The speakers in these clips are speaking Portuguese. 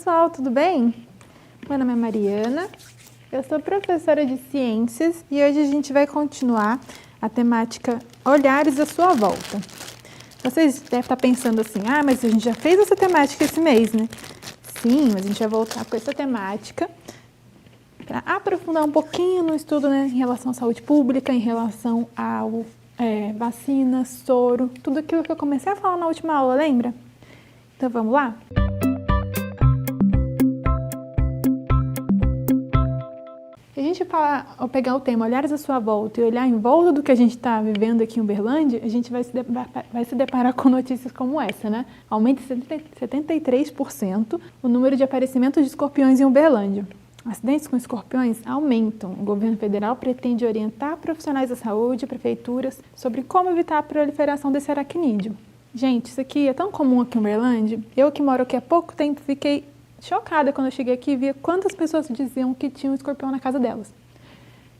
pessoal, tudo bem? Meu nome é Mariana, eu sou professora de ciências e hoje a gente vai continuar a temática Olhares à sua volta. Vocês devem estar pensando assim, mas a gente já fez essa temática esse mês, né? Sim, mas a gente vai voltar com essa temática para aprofundar um pouquinho no estudo, né, em relação à saúde pública, em relação ao vacina, soro, tudo aquilo que eu comecei a falar na última aula, lembra? Então vamos lá? Se a gente ao pegar o tema Olhares à sua volta e olhar em volta do que a gente está vivendo aqui em Uberlândia, a gente vai se deparar com notícias como essa, né? Aumenta em 73% o número de aparecimentos de escorpiões em Uberlândia. Acidentes com escorpiões aumentam. O governo federal pretende orientar profissionais da saúde e prefeituras sobre como evitar a proliferação desse aracnídeo. Gente, isso aqui é tão comum aqui em Uberlândia. Eu que moro aqui há pouco tempo fiquei chocada quando eu cheguei aqui e via quantas pessoas diziam que tinha um escorpião na casa delas.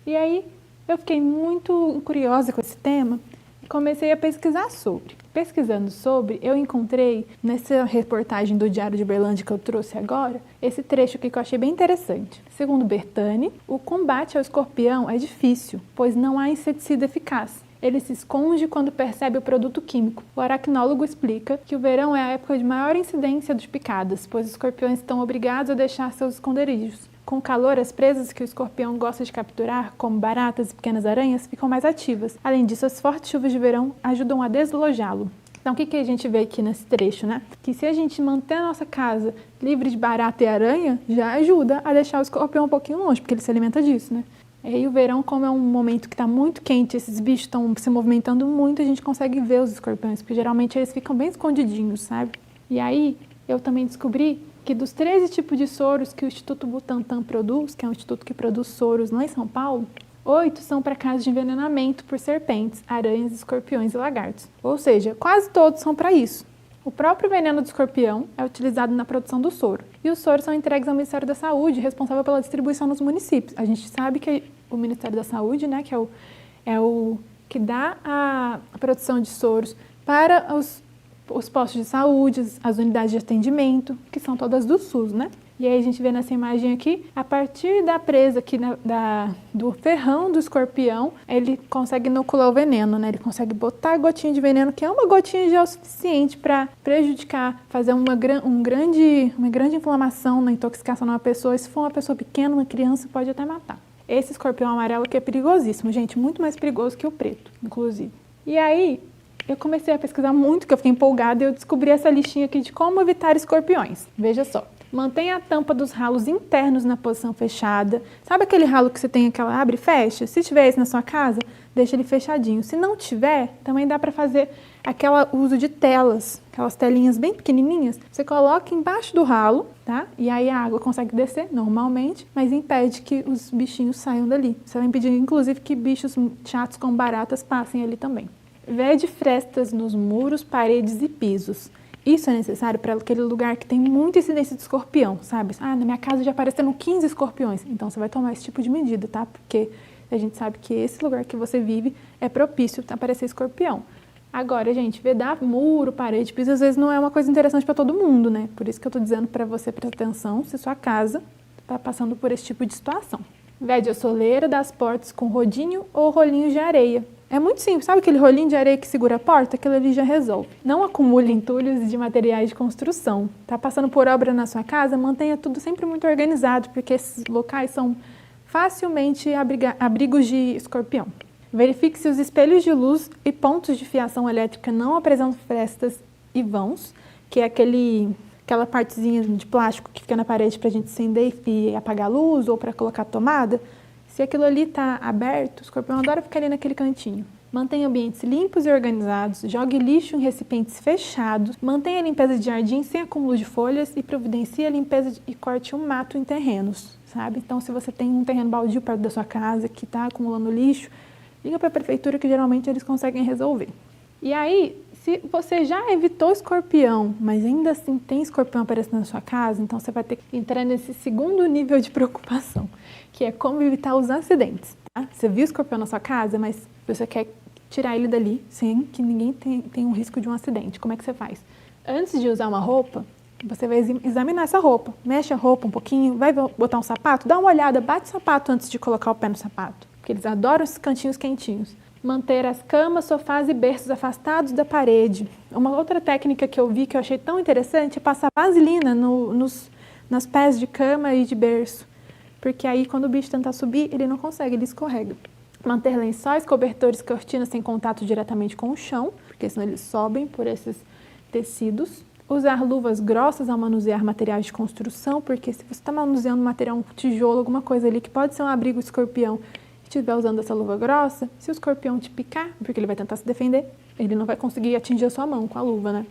E aí eu fiquei muito curiosa com esse tema e comecei a pesquisar sobre. Pesquisando sobre, eu encontrei nessa reportagem do Diário de Uberlândia que eu trouxe agora, esse trecho aqui que eu achei bem interessante. Segundo Bertani, o combate ao escorpião é difícil, pois não há inseticida eficaz. Ele se esconde quando percebe o produto químico. O aracnólogo explica que o verão é a época de maior incidência de picadas, pois os escorpiões estão obrigados a deixar seus esconderijos. Com o calor, as presas que o escorpião gosta de capturar, como baratas e pequenas aranhas, ficam mais ativas. Além disso, as fortes chuvas de verão ajudam a deslojá-lo. Então, o que a gente vê aqui nesse trecho, né? Que se a gente manter a nossa casa livre de barata e aranha, já ajuda a deixar o escorpião um pouquinho longe, porque ele se alimenta disso, né? E o verão, como é um momento que está muito quente, esses bichos estão se movimentando muito, a gente consegue ver os escorpiões, porque geralmente eles ficam bem escondidinhos, sabe? E aí, eu também descobri que dos 13 tipos de soros que o Instituto Butantan produz, que é um instituto que produz soros lá em São Paulo, 8 são para casos de envenenamento por serpentes, aranhas, escorpiões e lagartos. Ou seja, quase todos são para isso. O próprio veneno do escorpião é utilizado na produção do soro. E os soros são entregues ao Ministério da Saúde, responsável pela distribuição nos municípios. A gente sabe que o Ministério da Saúde, né, que é o que dá a produção de soros para os postos de saúde, as unidades de atendimento, que são todas do SUS, né? E aí a gente vê nessa imagem aqui, a partir da presa aqui do ferrão do escorpião, ele consegue inocular o veneno, né? Ele consegue botar a gotinha de veneno, que é uma gotinha já o suficiente para prejudicar, fazer uma grande inflamação na intoxicação numa pessoa. E se for uma pessoa pequena, uma criança, pode até matar. Esse escorpião amarelo aqui é perigosíssimo, gente, muito mais perigoso que o preto, inclusive. E aí, eu comecei a pesquisar muito, que eu fiquei empolgada, e eu descobri essa listinha aqui de como evitar escorpiões. Veja só. Mantenha a tampa dos ralos internos na posição fechada. Sabe aquele ralo que você tem aquela abre e fecha? Se tiver esse na sua casa, deixa ele fechadinho. Se não tiver, também dá para fazer uso de telas, aquelas telinhas bem pequenininhas. Você coloca embaixo do ralo, tá? E aí a água consegue descer normalmente, mas impede que os bichinhos saiam dali. Você vai impedir, inclusive, que bichos chatos como baratas passem ali também. Vede frestas nos muros, paredes e pisos. Isso é necessário para aquele lugar que tem muita incidência de escorpião, sabe? Na minha casa já apareceram 15 escorpiões. Então, você vai tomar esse tipo de medida, tá? Porque a gente sabe que esse lugar que você vive é propício a aparecer escorpião. Agora, gente, vedar muro, parede, piso, às vezes não é uma coisa interessante para todo mundo, né? Por isso que eu tô dizendo para você prestar atenção se sua casa está passando por esse tipo de situação. Vede a soleira das portas com rodinho ou rolinhos de areia. É muito simples, sabe aquele rolinho de areia que segura a porta? Aquilo ali já resolve. Não acumule entulhos de materiais de construção. Tá passando por obra na sua casa? Mantenha tudo sempre muito organizado, porque esses locais são facilmente abrigos de escorpião. Verifique se os espelhos de luz e pontos de fiação elétrica não apresentam frestas e vãos, que é aquela partezinha de plástico que fica na parede para a gente acender e apagar a luz ou para colocar a tomada. Se aquilo ali está aberto, o escorpião adora ficar ali naquele cantinho. Mantenha ambientes limpos e organizados, jogue lixo em recipientes fechados, mantenha a limpeza de jardim sem acúmulo de folhas e providencie a limpeza e corte um mato em terrenos, sabe? Então, se você tem um terreno baldio perto da sua casa que está acumulando lixo, liga para a prefeitura que geralmente eles conseguem resolver. E aí, se você já evitou escorpião, mas ainda assim tem escorpião aparecendo na sua casa, então você vai ter que entrar nesse segundo nível de preocupação, que é como evitar os acidentes. Tá? Você viu escorpião na sua casa, mas você quer tirar ele dali sem que ninguém tenha um risco de um acidente. Como é que você faz? Antes de usar uma roupa, Você vai examinar essa roupa, mexe a roupa um pouquinho, vai botar um sapato, dá uma olhada, bate o sapato antes de colocar o pé no sapato, porque eles adoram esses cantinhos quentinhos. Manter as camas, sofás e berços afastados da parede. Uma outra técnica que eu vi que eu achei tão interessante é passar vaselina nos pés de cama e de berço, porque aí quando o bicho tentar subir, ele não consegue, ele escorrega. Manter lençóis, cobertores e cortinas sem contato diretamente com o chão, porque senão eles sobem por esses tecidos. Usar luvas grossas ao manusear materiais de construção, porque se você está manuseando material, um tijolo, alguma coisa ali que pode ser um abrigo escorpião, e estiver usando essa luva grossa, se o escorpião te picar, porque ele vai tentar se defender, ele não vai conseguir atingir a sua mão com a luva, né?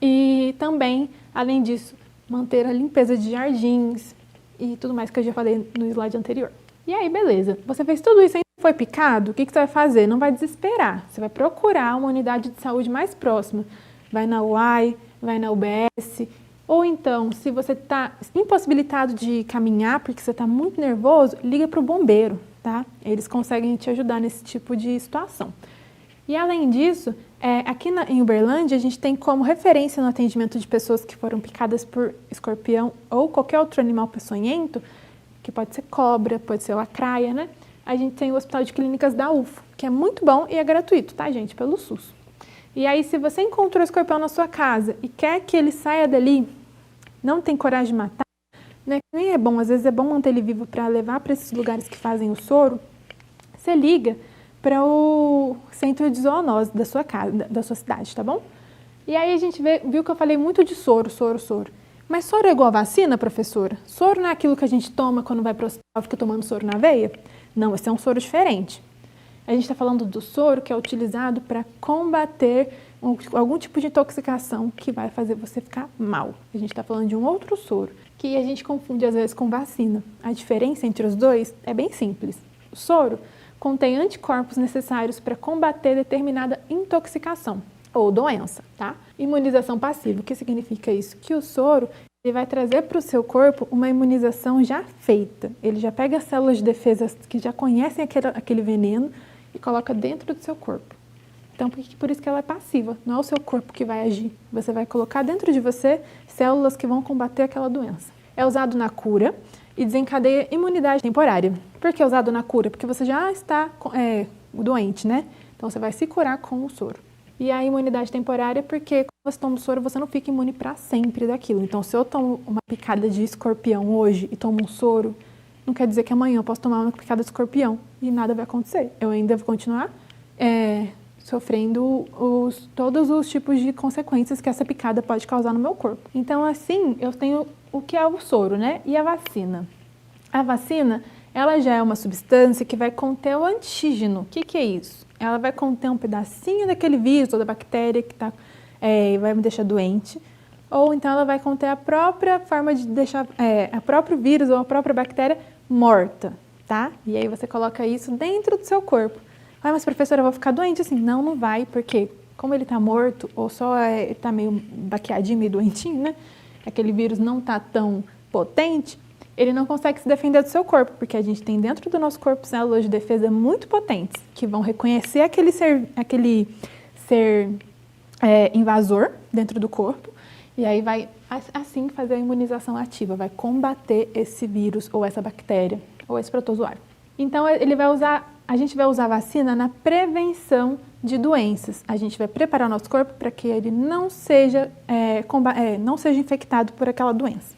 E também, além disso, manter a limpeza de jardins e tudo mais que eu já falei no slide anterior. E aí, beleza. Você fez tudo isso e foi picado, o que você vai fazer? Não vai desesperar. Você vai procurar uma unidade de saúde mais próxima. Vai na UAI, vai na UBS, ou então, se você está impossibilitado de caminhar porque você está muito nervoso, liga para o bombeiro, tá? Eles conseguem te ajudar nesse tipo de situação. E além disso, aqui em Uberlândia, a gente tem como referência no atendimento de pessoas que foram picadas por escorpião ou qualquer outro animal peçonhento, que pode ser cobra, pode ser lacraia, né? A gente tem o Hospital de Clínicas da UFO, que é muito bom e é gratuito, tá, gente? Pelo SUS. E aí, se você encontrou o escorpião na sua casa e quer que ele saia dali, não tem coragem de matar, né? Nem é bom, às vezes é bom manter ele vivo para levar para esses lugares que fazem o soro, você liga para o centro de zoonose da sua casa, da sua cidade, tá bom? E aí a gente viu que eu falei muito de soro. Mas soro é igual a vacina, professora? Soro não é aquilo que a gente toma quando vai para o hospital e fica tomando soro na veia? Não, esse é um soro diferente. A gente está falando do soro que é utilizado para combater algum tipo de intoxicação que vai fazer você ficar mal. A gente está falando de um outro soro, que a gente confunde às vezes com vacina. A diferença entre os dois é bem simples. O soro contém anticorpos necessários para combater determinada intoxicação ou doença, tá? Imunização passiva, o que significa isso? Que o soro ele vai trazer para o seu corpo uma imunização já feita. Ele já pega as células de defesa que já conhecem aquele veneno e coloca dentro do seu corpo. Então, por isso que ela é passiva, não é o seu corpo que vai agir. Você vai colocar dentro de você células que vão combater aquela doença. É usado na cura e desencadeia imunidade temporária. Por que é usado na cura? Porque você já está doente, né? Então, você vai se curar com o soro. E a imunidade temporária, porque quando você toma o soro, você não fica imune para sempre daquilo. Então, se eu tomo uma picada de escorpião hoje e tomo um soro, não quer dizer que amanhã eu posso tomar uma picada de escorpião e nada vai acontecer. Eu ainda vou continuar sofrendo todos os tipos de consequências que essa picada pode causar no meu corpo. Então, assim, eu tenho o que é o soro, né? E a vacina? A vacina, ela já é uma substância que vai conter o antígeno. O que é isso? Ela vai conter um pedacinho daquele vírus ou da bactéria que vai me deixar doente, ou então ela vai conter a própria forma de deixar a próprio vírus ou a própria bactéria morta, tá? E aí você coloca isso dentro do seu corpo. Ah, mas professora, eu vou ficar doente assim? Não, não vai, porque como ele tá morto, ou só ele tá meio baqueadinho, meio doentinho, né? Aquele vírus não tá tão potente, ele não consegue se defender do seu corpo, porque a gente tem dentro do nosso corpo células de defesa muito potentes, que vão reconhecer aquele ser invasor dentro do corpo, e aí vai, assim, fazer a imunização ativa, vai combater esse vírus, ou essa bactéria, ou esse protozoário. Então, a gente vai usar a vacina na prevenção de doenças. A gente vai preparar o nosso corpo para que ele não seja infectado por aquela doença,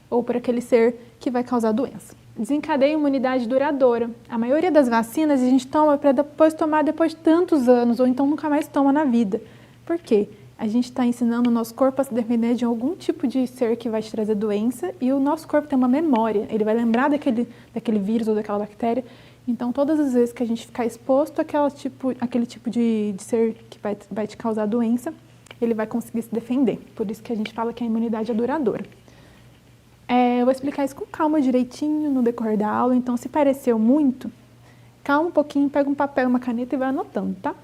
ou por aquele ser que vai causar doença. Desencadeia imunidade duradoura. A maioria das vacinas a gente toma para tomar depois de tantos anos, ou então nunca mais toma na vida. Por quê? A gente está ensinando o nosso corpo a se defender de algum tipo de ser que vai te trazer doença, e o nosso corpo tem uma memória, ele vai lembrar daquele vírus ou daquela bactéria. Então, todas as vezes que a gente ficar exposto àquele tipo de ser que vai te causar doença, ele vai conseguir se defender. Por isso que a gente fala que a imunidade é duradoura. Eu vou explicar isso com calma direitinho no decorrer da aula, então se pareceu muito, calma um pouquinho, pega um papel e uma caneta e vai anotando, tá?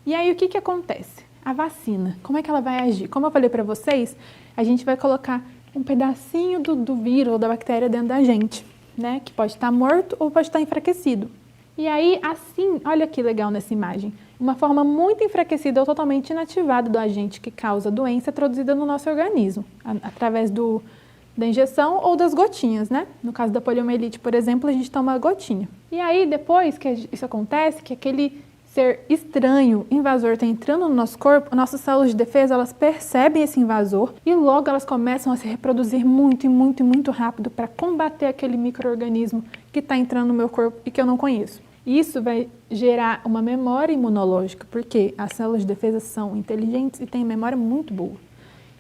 E aí o que acontece? A vacina, como é que ela vai agir? Como eu falei para vocês, a gente vai colocar um pedacinho do vírus ou da bactéria dentro da gente, né? Que pode estar morto ou pode estar enfraquecido. E aí, assim, olha que legal nessa imagem, uma forma muito enfraquecida ou totalmente inativada do agente que causa a doença introduzida no nosso organismo, através da injeção ou das gotinhas, né? No caso da poliomielite, por exemplo, a gente toma a gotinha. E aí, depois que isso acontece, que aquele ser estranho, invasor, está entrando no nosso corpo, nossas células de defesa, elas percebem esse invasor e logo elas começam a se reproduzir muito, muito, muito rápido para combater aquele micro-organismo que está entrando no meu corpo e que eu não conheço. Isso vai gerar uma memória imunológica, porque as células de defesa são inteligentes e têm memória muito boa.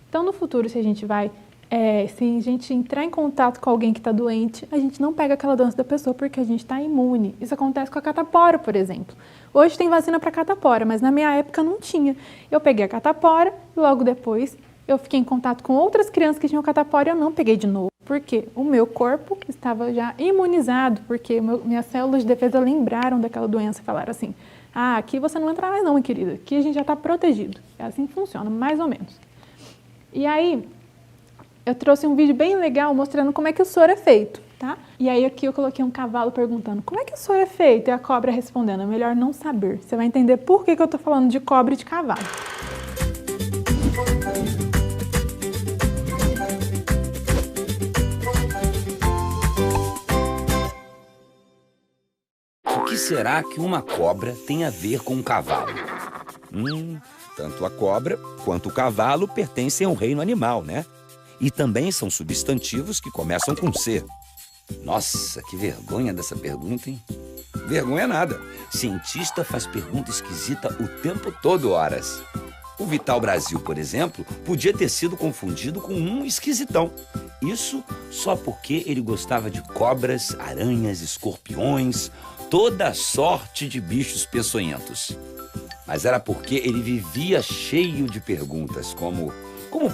Então, no futuro, se a gente entrar em contato com alguém que está doente, a gente não pega aquela doença da pessoa porque a gente está imune. Isso acontece com a catapora, por exemplo. Hoje tem vacina para catapora, mas na minha época não tinha. Eu peguei a catapora e logo depois eu fiquei em contato com outras crianças que tinham catapora e eu não peguei de novo. Porque o meu corpo estava já imunizado, porque minhas células de defesa lembraram daquela doença e falaram assim, aqui você não entra mais não, minha querida, aqui a gente já está protegido. É assim que funciona, mais ou menos. E aí, eu trouxe um vídeo bem legal mostrando como é que o soro é feito, tá? E aí aqui eu coloquei um cavalo perguntando, como é que o soro é feito? E a cobra respondendo, é melhor não saber. Você vai entender por que eu tô falando de cobra e de cavalo. O que será que uma cobra tem a ver com um cavalo? Tanto a cobra quanto o cavalo pertencem ao reino animal, né? E também são substantivos que começam com C. Nossa, que vergonha dessa pergunta, hein? Vergonha nada. Cientista faz pergunta esquisita o tempo todo, horas. O Vital Brasil, por exemplo, podia ter sido confundido com um esquisitão. Isso só porque ele gostava de cobras, aranhas, escorpiões, toda sorte de bichos peçonhentos. Mas era porque ele vivia cheio de perguntas, como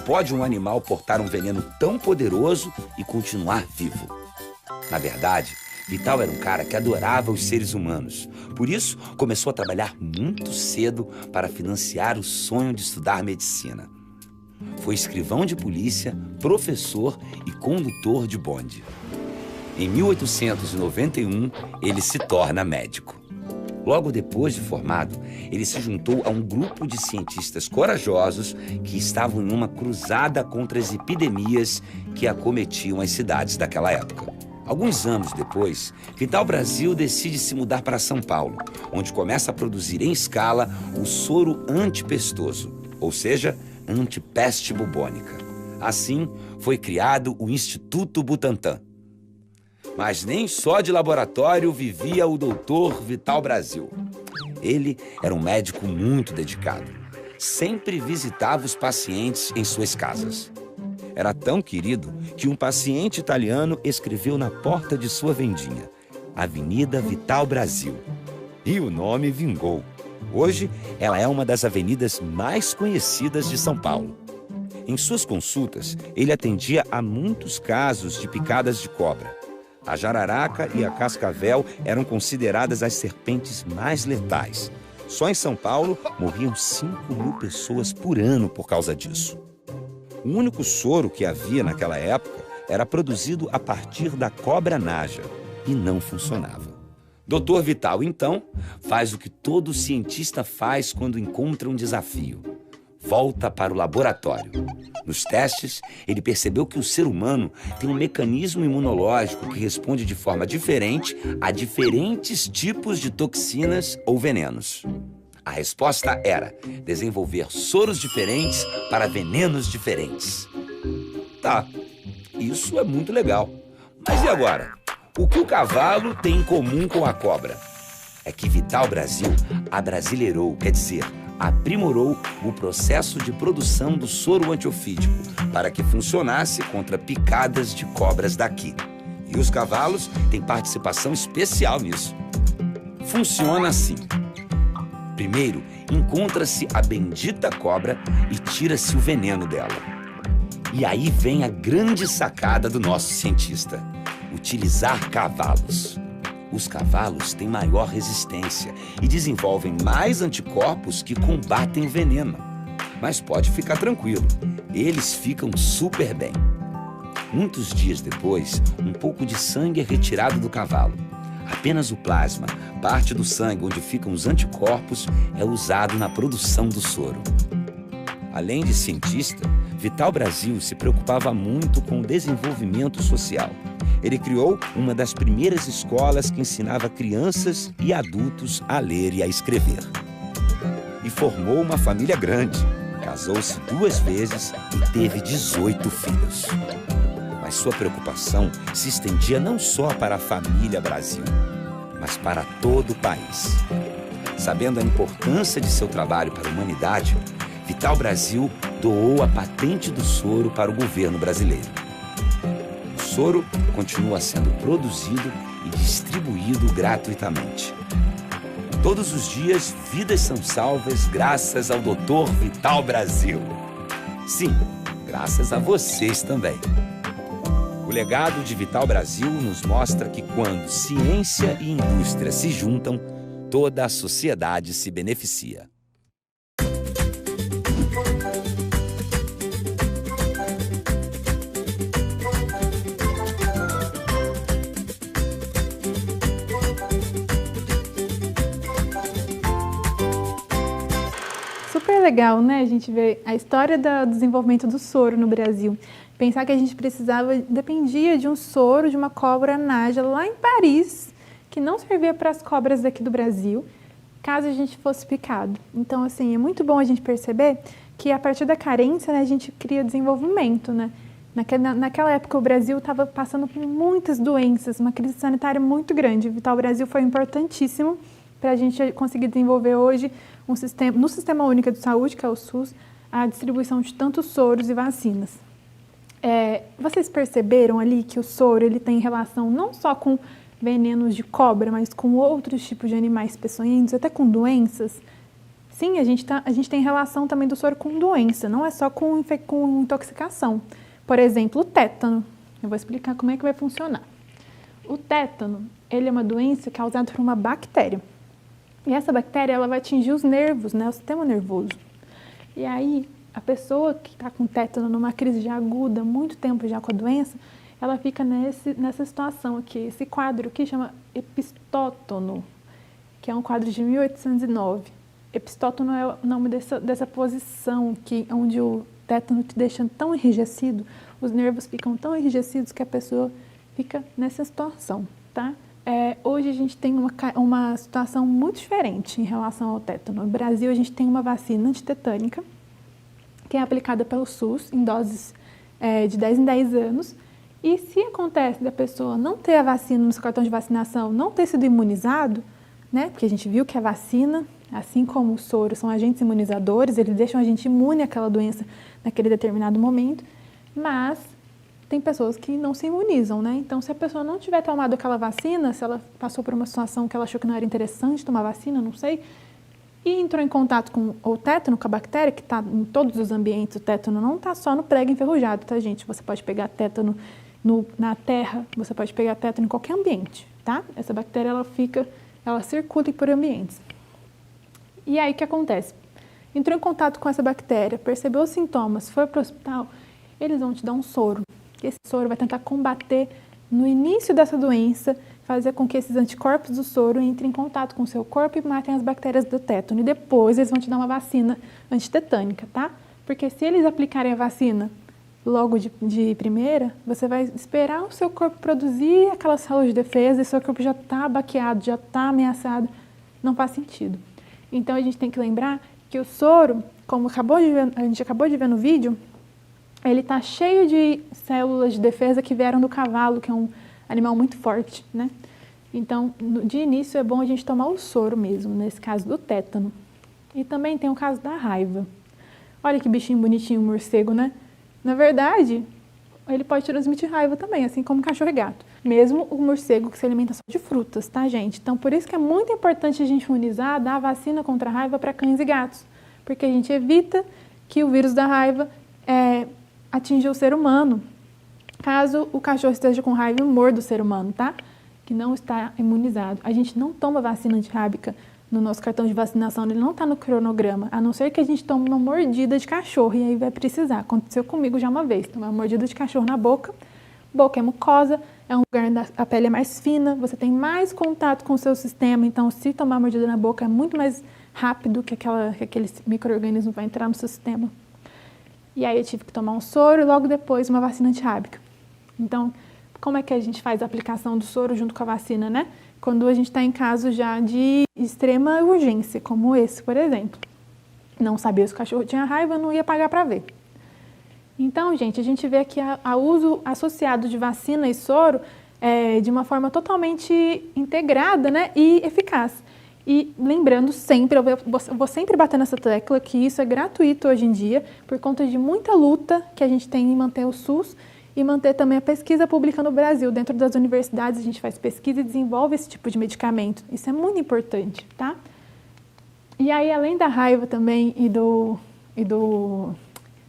pode um animal portar um veneno tão poderoso e continuar vivo? Na verdade, Vital era um cara que adorava os seres humanos. Por isso, começou a trabalhar muito cedo para financiar o sonho de estudar medicina. Foi escrivão de polícia, professor e condutor de bonde. Em 1891, ele se torna médico. Logo depois de formado, ele se juntou a um grupo de cientistas corajosos que estavam em uma cruzada contra as epidemias que acometiam as cidades daquela época. Alguns anos depois, Vital Brasil decide se mudar para São Paulo, onde começa a produzir em escala o soro antipestoso, ou seja, antipeste bubônica. Assim, foi criado o Instituto Butantan. Mas nem só de laboratório vivia o doutor Vital Brasil. Ele era um médico muito dedicado. Sempre visitava os pacientes em suas casas. Era tão querido que um paciente italiano escreveu na porta de sua vendinha, Avenida Vital Brasil. E o nome vingou. Hoje, ela é uma das avenidas mais conhecidas de São Paulo. Em suas consultas, ele atendia a muitos casos de picadas de cobra. A jararaca e a cascavel eram consideradas as serpentes mais letais. Só em São Paulo, morriam 5.000 pessoas por ano por causa disso. O único soro que havia naquela época era produzido a partir da cobra naja e não funcionava. Dr. Vital, então, faz o que todo cientista faz quando encontra um desafio. Volta para o laboratório. Nos testes, ele percebeu que o ser humano tem um mecanismo imunológico que responde de forma diferente a diferentes tipos de toxinas ou venenos. A resposta era desenvolver soros diferentes para venenos diferentes. Tá, isso é muito legal. Mas e agora? O que o cavalo tem em comum com a cobra? É que Vital Brasil abrasileirou, quer dizer, aprimorou o processo de produção do soro antiofídico para que funcionasse contra picadas de cobras daqui. E os cavalos têm participação especial nisso. Funciona assim. Primeiro, encontra-se a bendita cobra e tira-se o veneno dela. E aí vem a grande sacada do nosso cientista: utilizar cavalos. Os cavalos têm maior resistência e desenvolvem mais anticorpos que combatem o veneno. Mas pode ficar tranquilo, eles ficam super bem. Muitos dias depois, um pouco de sangue é retirado do cavalo. Apenas o plasma, parte do sangue onde ficam os anticorpos, é usado na produção do soro. Além de cientista, Vital Brasil se preocupava muito com o desenvolvimento social. Ele criou uma das primeiras escolas que ensinava crianças e adultos a ler e a escrever. E formou uma família grande. Casou-se 2 vezes e teve 18 filhos. Mas sua preocupação se estendia não só para a família Brasil, mas para todo o país. Sabendo a importância de seu trabalho para a humanidade, Vital Brasil doou a patente do soro para o governo brasileiro. O soro continua sendo produzido e distribuído gratuitamente. Todos os dias, vidas são salvas graças ao Dr. Vital Brasil. Sim, graças a vocês também. O legado de Vital Brasil nos mostra que quando ciência e indústria se juntam, toda a sociedade se beneficia. Super legal, né? A gente vê a história do desenvolvimento do soro no Brasil. Pensar que a gente dependia de um soro de uma cobra naja lá em Paris, que não servia para as cobras daqui do Brasil, caso a gente fosse picado. Então, assim, é muito bom a gente perceber que a partir da carência, né, a gente cria desenvolvimento, né? Naquela época o Brasil estava passando por muitas doenças, uma crise sanitária muito grande. O Vital Brasil foi importantíssimo para a gente conseguir desenvolver hoje no Sistema Único de Saúde, que é o SUS, a distribuição de tantos soros e vacinas. Vocês perceberam ali que o soro ele tem relação não só com venenos de cobra, mas com outros tipos de animais peçonhentos, até com doenças? Sim, a gente tem relação também do soro com doença, não é só com intoxicação. Por exemplo, o tétano. Eu vou explicar como é que vai funcionar. O tétano, ele é uma doença causada por uma bactéria. E essa bactéria, ela vai atingir os nervos, né, o sistema nervoso. E aí, a pessoa que está com tétano numa crise já aguda, muito tempo já com a doença, ela fica nessa situação aqui. Esse quadro aqui chama epistótono, que é um quadro de 1809. Epistótono é o nome dessa posição aqui, onde o tétano te deixa tão enrijecido, os nervos ficam tão enrijecidos que a pessoa fica nessa situação, tá? Hoje a gente tem uma situação muito diferente em relação ao tétano. No Brasil, a gente tem uma vacina antitetânica, que é aplicada pelo SUS em doses de 10 em 10 anos. E se acontece da pessoa não ter a vacina no seu cartão de vacinação, não ter sido imunizado, né? Porque a gente viu que a vacina, assim como o soro, são agentes imunizadores, eles deixam a gente imune àquela doença naquele determinado momento, mas tem pessoas que não se imunizam, né? Então, se a pessoa não tiver tomado aquela vacina, se ela passou por uma situação que ela achou que não era interessante tomar vacina, não sei, e entrou em contato com o tétano, com a bactéria, que está em todos os ambientes, o tétano não está só no prego enferrujado, tá, gente? Você pode pegar tétano na terra, você pode pegar tétano em qualquer ambiente, tá? Essa bactéria, ela circula por ambientes. E aí, o que acontece? Entrou em contato com essa bactéria, percebeu os sintomas, foi para o hospital, eles vão te dar um soro. Esse soro vai tentar combater no início dessa doença, fazer com que esses anticorpos do soro entrem em contato com o seu corpo e matem as bactérias do tétano. E depois eles vão te dar uma vacina antitetânica, tá? Porque se eles aplicarem a vacina logo de primeira, você vai esperar o seu corpo produzir aquelas células de defesa e seu corpo já está baqueado, já está ameaçado. Não faz sentido. Então a gente tem que lembrar que o soro, como a gente acabou de ver no vídeo, ele está cheio de células de defesa que vieram do cavalo, que é um animal muito forte, né? Então, de início, é bom a gente tomar o soro mesmo, nesse caso do tétano. E também tem o caso da raiva. Olha que bichinho bonitinho, o morcego, né? Na verdade, ele pode transmitir raiva também, assim como cachorro e gato. Mesmo o morcego que se alimenta só de frutas, tá, gente? Então, por isso que é muito importante a gente imunizar, dar a vacina contra a raiva para cães e gatos. Porque a gente evita que o vírus da raiva atingir o ser humano, caso o cachorro esteja com raiva e morda o ser humano, tá? Que não está imunizado. A gente não toma vacina antirrábica no nosso cartão de vacinação, ele não está no cronograma, a não ser que a gente tome uma mordida de cachorro, e aí vai precisar. Aconteceu comigo já uma vez, tomar uma mordida de cachorro na boca. Boca é mucosa, é um lugar onde a pele é mais fina, você tem mais contato com o seu sistema, então se tomar mordida na boca é muito mais rápido que aquele micro-organismo vai entrar no seu sistema. E aí eu tive que tomar um soro e logo depois uma vacina antirrábica. Então, como é que a gente faz a aplicação do soro junto com a vacina, né? Quando a gente está em caso já de extrema urgência, como esse, por exemplo. Não sabia se o cachorro tinha raiva, não ia pagar para ver. Então, gente, a gente vê aqui o uso associado de vacina e soro de uma forma totalmente integrada, né, e eficaz. E lembrando sempre, eu vou sempre bater nessa tecla, que isso é gratuito hoje em dia, por conta de muita luta que a gente tem em manter o SUS e manter também a pesquisa pública no Brasil. Dentro das universidades a gente faz pesquisa e desenvolve esse tipo de medicamento. Isso é muito importante, tá? E aí, além da raiva também e do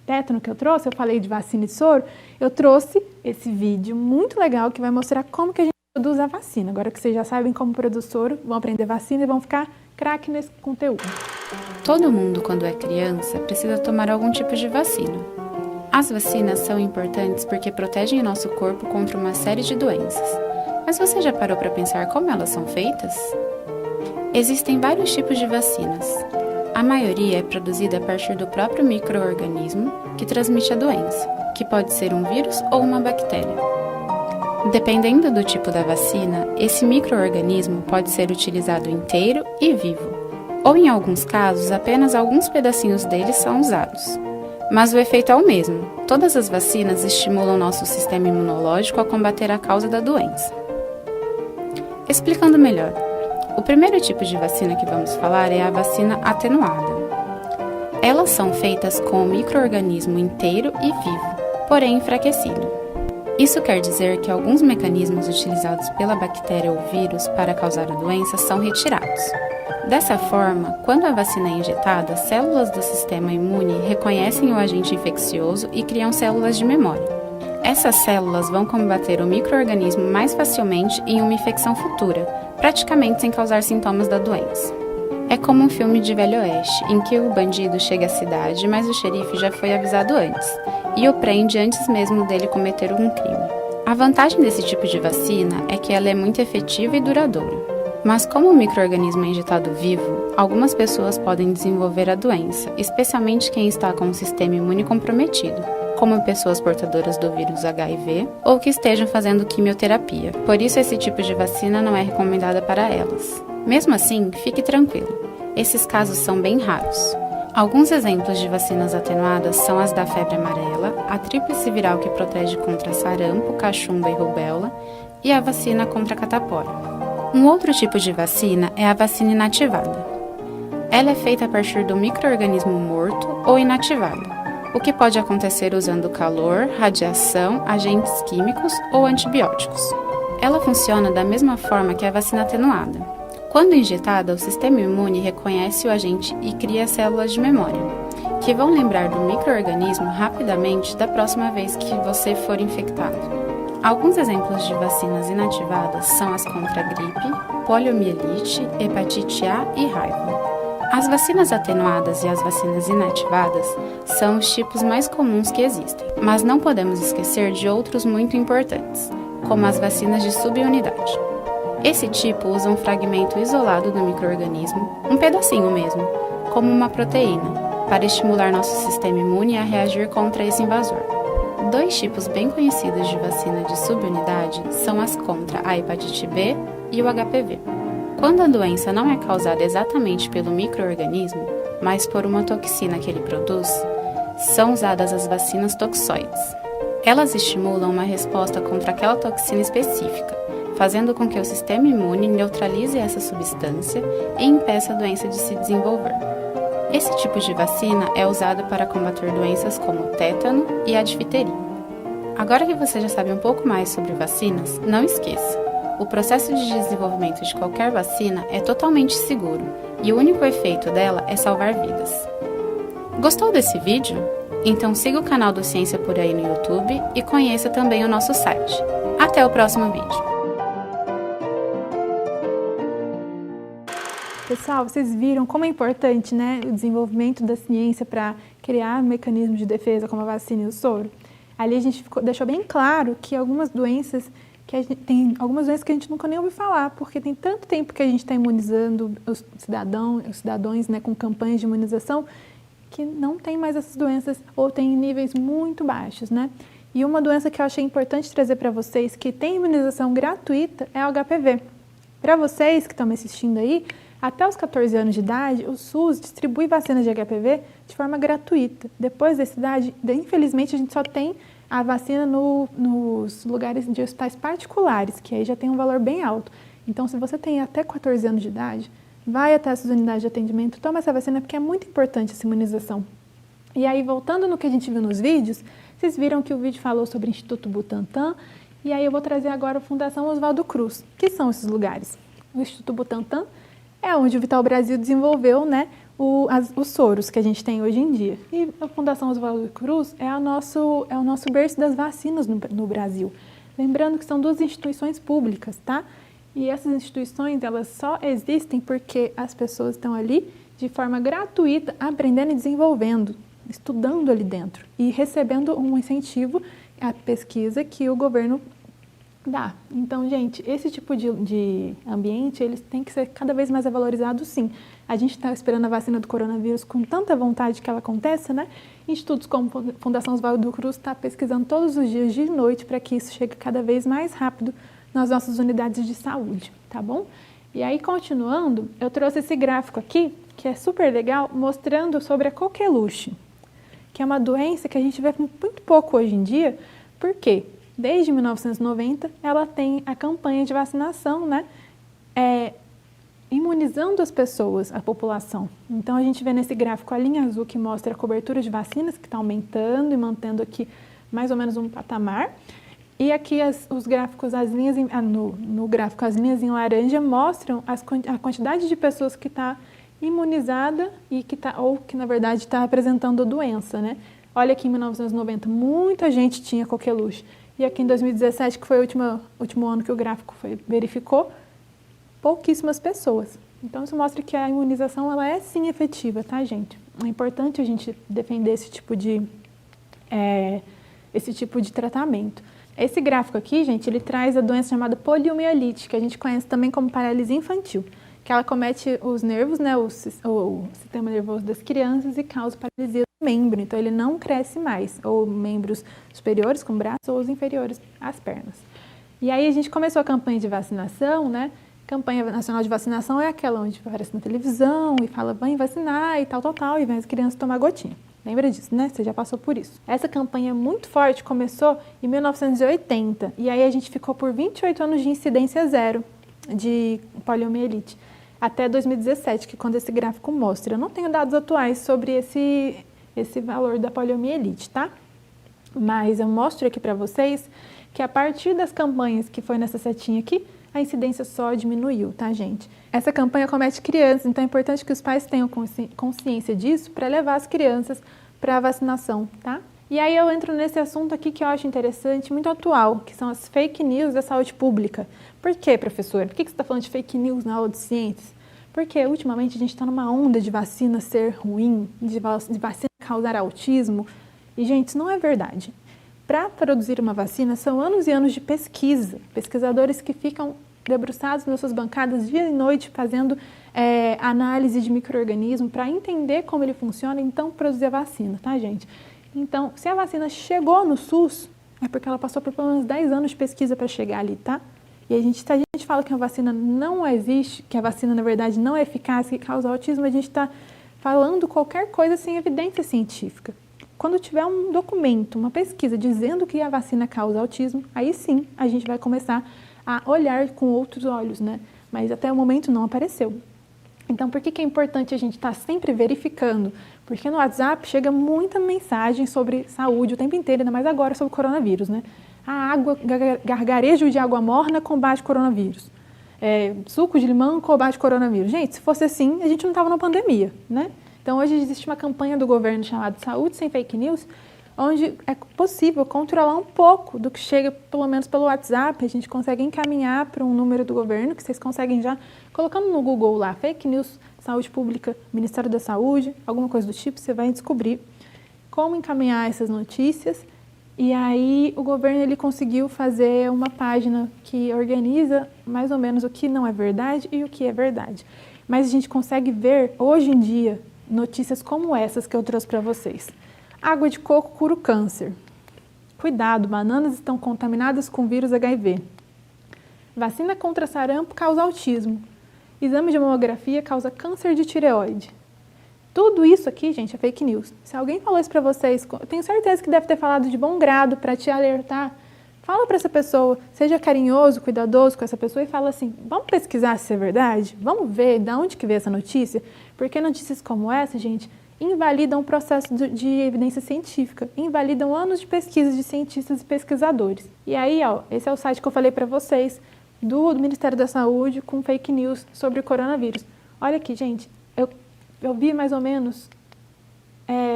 tétano que eu trouxe, eu falei de vacina e soro, eu trouxe esse vídeo muito legal que vai mostrar como que a gente produz a vacina. Agora que vocês já sabem como produz soro, vão aprender vacina e vão ficar craque nesse conteúdo. Todo mundo, quando é criança, precisa tomar algum tipo de vacina. As vacinas são importantes porque protegem o nosso corpo contra uma série de doenças. Mas você já parou para pensar como elas são feitas? Existem vários tipos de vacinas. A maioria é produzida a partir do próprio micro-organismo que transmite a doença, que pode ser um vírus ou uma bactéria. Dependendo do tipo da vacina, esse micro-organismo pode ser utilizado inteiro e vivo, ou em alguns casos apenas alguns pedacinhos dele são usados. Mas o efeito é o mesmo. Todas as vacinas estimulam nosso sistema imunológico a combater a causa da doença. Explicando melhor, o primeiro tipo de vacina que vamos falar é a vacina atenuada. Elas são feitas com o micro-organismo inteiro e vivo, porém enfraquecido. Isso quer dizer que alguns mecanismos utilizados pela bactéria ou vírus para causar a doença são retirados. Dessa forma, quando a vacina é injetada, células do sistema imune reconhecem o agente infeccioso e criam células de memória. Essas células vão combater o micro-organismo mais facilmente em uma infecção futura, praticamente sem causar sintomas da doença. É como um filme de Velho Oeste, em que o bandido chega à cidade, mas o xerife já foi avisado antes, e o prende antes mesmo dele cometer um crime. A vantagem desse tipo de vacina é que ela é muito efetiva e duradoura. Mas como o micro-organismo é injetado vivo, algumas pessoas podem desenvolver a doença, especialmente quem está com o sistema imune comprometido, como pessoas portadoras do vírus HIV ou que estejam fazendo quimioterapia. Por isso, esse tipo de vacina não é recomendada para elas. Mesmo assim, fique tranquilo. Esses casos são bem raros. Alguns exemplos de vacinas atenuadas são as da febre amarela, a tríplice viral que protege contra sarampo, cachumba e rubéola e a vacina contra a catapora. Um outro tipo de vacina é a vacina inativada. Ela é feita a partir do micro-organismo morto ou inativado, o que pode acontecer usando calor, radiação, agentes químicos ou antibióticos. Ela funciona da mesma forma que a vacina atenuada. Quando injetada, o sistema imune reconhece o agente e cria células de memória, que vão lembrar do micro-organismo rapidamente da próxima vez que você for infectado. Alguns exemplos de vacinas inativadas são as contra gripe, poliomielite, hepatite A e raiva. As vacinas atenuadas e as vacinas inativadas são os tipos mais comuns que existem, mas não podemos esquecer de outros muito importantes, como as vacinas de subunidade. Esse tipo usa um fragmento isolado do micro-organismo, um pedacinho mesmo, como uma proteína, para estimular nosso sistema imune a reagir contra esse invasor. Dois tipos bem conhecidos de vacina de subunidade são as contra a hepatite B e o HPV. Quando a doença não é causada exatamente pelo micro-organismo, mas por uma toxina que ele produz, são usadas as vacinas toxoides. Elas estimulam uma resposta contra aquela toxina específica, fazendo com que o sistema imune neutralize essa substância e impeça a doença de se desenvolver. Esse tipo de vacina é usado para combater doenças como o tétano e a difteria. Agora que você já sabe um pouco mais sobre vacinas, não esqueça, o processo de desenvolvimento de qualquer vacina é totalmente seguro e o único efeito dela é salvar vidas. Gostou desse vídeo? Então siga o canal do Ciência Por Aí no YouTube e conheça também o nosso site. Até o próximo vídeo! Pessoal, vocês viram como é importante, né, o desenvolvimento da ciência para criar mecanismos de defesa como a vacina e o soro? Ali a gente deixou bem claro que algumas doenças que tem algumas doenças que a gente nunca nem ouviu falar, porque tem tanto tempo que a gente está imunizando os cidadãos, né, com campanhas de imunização, que não tem mais essas doenças ou tem níveis muito baixos, né? E uma doença que eu achei importante trazer para vocês, que tem imunização gratuita, é o HPV. Para vocês que estão me assistindo aí, até os 14 anos de idade, o SUS distribui vacinas de HPV de forma gratuita. Depois dessa idade, infelizmente, a gente só tem a vacina nos lugares de hospitais particulares, que aí já tem um valor bem alto. Então, se você tem até 14 anos de idade, vai até essas unidades de atendimento, toma essa vacina, porque é muito importante essa imunização. E aí, voltando no que a gente viu nos vídeos, vocês viram que o vídeo falou sobre o Instituto Butantan, e aí eu vou trazer agora a Fundação Oswaldo Cruz. Que são esses lugares? O Instituto Butantan é onde o Vital Brasil desenvolveu, né, os soros que a gente tem hoje em dia. E a Fundação Oswaldo Cruz é o nosso berço das vacinas no Brasil. Lembrando que são 2 instituições públicas, tá? E essas instituições, elas só existem porque as pessoas estão ali de forma gratuita, aprendendo e desenvolvendo, estudando ali dentro e recebendo um incentivo à pesquisa que o governo dá. Então, gente, esse tipo de ambiente, eles têm que ser cada vez mais valorizados, sim. A gente está esperando a vacina do coronavírus com tanta vontade que ela aconteça, né? Institutos como a Fundação Oswaldo Cruz está pesquisando todos os dias, dia e noite, para que isso chegue cada vez mais rápido nas nossas unidades de saúde, tá bom? E aí, continuando, eu trouxe esse gráfico aqui, que é super legal, mostrando sobre a coqueluche, que é uma doença que a gente vê muito pouco hoje em dia. Por quê? Desde 1990, ela tem a campanha de vacinação, né? Imunizando as pessoas, a população. Então, a gente vê nesse gráfico a linha azul que mostra a cobertura de vacinas, que está aumentando e mantendo aqui mais ou menos um patamar. E aqui os gráficos, no gráfico, as linhas em laranja mostram a quantidade de pessoas que está imunizada e que na verdade está apresentando a doença, né? Olha aqui em 1990, muita gente tinha coqueluche. E aqui em 2017, que foi o último ano que o gráfico verificou, pouquíssimas pessoas. Então, isso mostra que a imunização, ela é sim efetiva, tá, gente? É importante a gente defender esse tipo de tratamento. Esse gráfico aqui, gente, ele traz a doença chamada poliomielite, que a gente conhece também como paralisia infantil, que ela comete os nervos, né, o sistema nervoso das crianças e causa paralisia do membro. Então, ele não cresce mais, ou membros superiores com braços ou os inferiores às pernas. E aí, a gente começou a campanha de vacinação, né? Campanha nacional de vacinação é aquela onde aparece na televisão e fala, vem vacinar e tal, e vem as crianças tomar gotinha. Lembra disso, né? Você já passou por isso. Essa campanha muito forte começou em 1980 e aí a gente ficou por 28 anos de incidência zero de poliomielite, até 2017, que é quando esse gráfico mostra. Eu não tenho dados atuais sobre esse valor da poliomielite, tá? Mas eu mostro aqui para vocês que a partir das campanhas que foi nessa setinha aqui, a incidência só diminuiu, tá, gente? Essa campanha comete crianças, então é importante que os pais tenham consciência disso para levar as crianças para a vacinação, tá? E aí eu entro nesse assunto aqui que eu acho interessante, muito atual, que são as fake news da saúde pública. Por quê, professor? Por que você está falando de fake news na aula de ciências? Porque ultimamente a gente está numa onda de vacina ser ruim, de vacina causar autismo, e, gente, isso não é verdade. Para produzir uma vacina, são anos e anos de pesquisa. Pesquisadores que ficam debruçados nas suas bancadas dia e noite fazendo análise de micro-organismo para entender como ele funciona e então produzir a vacina, tá, gente? Então, se a vacina chegou no SUS, é porque ela passou por pelo menos 10 anos de pesquisa para chegar ali, tá? E se a gente fala que a vacina não existe, que a vacina, na verdade, não é eficaz, que causa autismo, a gente está falando qualquer coisa sem evidência científica. Quando tiver um documento, uma pesquisa dizendo que a vacina causa autismo, aí sim a gente vai começar a olhar com outros olhos, né? Mas até o momento não apareceu. Então, por que é importante a gente estar sempre verificando? Porque no WhatsApp chega muita mensagem sobre saúde o tempo inteiro, ainda mais agora sobre o coronavírus, né? Gargarejo de água morna combate coronavírus. Suco de limão combate coronavírus. Gente, se fosse assim, a gente não estava na pandemia, né? Então, hoje existe uma campanha do governo chamada Saúde Sem Fake News, onde é possível controlar um pouco do que chega, pelo menos pelo WhatsApp. A gente consegue encaminhar para um número do governo, que vocês conseguem já, colocando no Google lá, Fake News, Saúde Pública, Ministério da Saúde, alguma coisa do tipo, você vai descobrir como encaminhar essas notícias E aí o governo ele conseguiu fazer uma página que organiza mais ou menos o que não é verdade e o que é verdade. Mas a gente consegue ver hoje em dia notícias como essas que eu trouxe para vocês. Água de coco cura o câncer. Cuidado, bananas estão contaminadas com vírus HIV. Vacina contra sarampo causa autismo. Exame de mamografia causa câncer de tireoide. Tudo isso aqui, gente, é fake news. Se alguém falou isso para vocês, eu tenho certeza que deve ter falado de bom grado para te alertar. Fala para essa pessoa, seja carinhoso, cuidadoso com essa pessoa e fala assim, vamos pesquisar se é verdade? Vamos ver de onde que veio essa notícia? Porque notícias como essa, gente, invalidam o processo de evidência científica, invalidam anos de pesquisa de cientistas e pesquisadores. E aí, ó, esse é o site que eu falei para vocês, do Ministério da Saúde, com fake news sobre o coronavírus. Olha aqui, gente, eu vi mais ou menos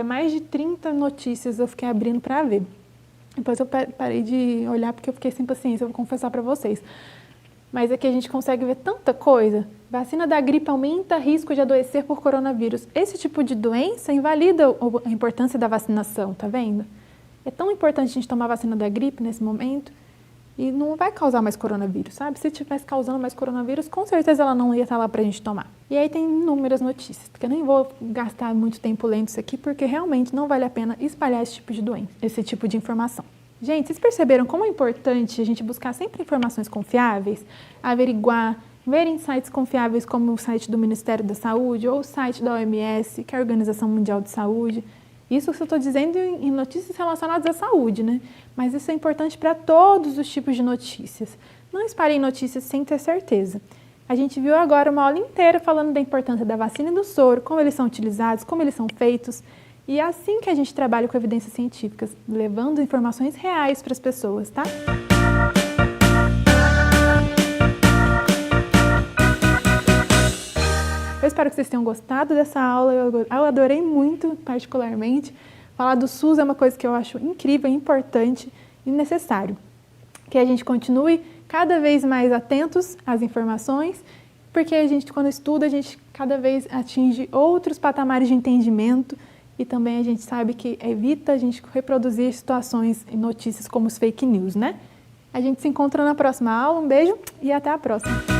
mais de 30 notícias, eu fiquei abrindo para ver. Depois eu parei de olhar porque eu fiquei sem paciência, eu vou confessar para vocês. Mas aqui a gente consegue ver tanta coisa. Vacina da gripe aumenta risco de adoecer por coronavírus. Esse tipo de doença invalida a importância da vacinação, tá vendo? É tão importante a gente tomar a vacina da gripe nesse momento e não vai causar mais coronavírus, sabe? Se tivesse causando mais coronavírus, com certeza ela não ia estar lá pra gente tomar. E aí tem inúmeras notícias, que eu nem vou gastar muito tempo lendo isso aqui, porque realmente não vale a pena espalhar esse tipo de doença, esse tipo de informação. Gente, vocês perceberam como é importante a gente buscar sempre informações confiáveis, averiguar, ver em sites confiáveis como o site do Ministério da Saúde ou o site da OMS, que é a Organização Mundial de Saúde. Isso que eu estou dizendo em notícias relacionadas à saúde, né? Mas isso é importante para todos os tipos de notícias. Não espalhem notícias sem ter certeza. A gente viu agora uma aula inteira falando da importância da vacina e do soro, como eles são utilizados, como eles são feitos. E é assim que a gente trabalha com evidências científicas, levando informações reais para as pessoas, tá? Eu espero que vocês tenham gostado dessa aula, eu adorei muito, particularmente. Falar do SUS é uma coisa que eu acho incrível, importante e necessário. Que a gente continue cada vez mais atentos às informações, porque a gente, quando estuda, a gente cada vez atinge outros patamares de entendimento e também a gente sabe que evita a gente reproduzir situações e notícias como os fake news, né? A gente se encontra na próxima aula, um beijo e até a próxima!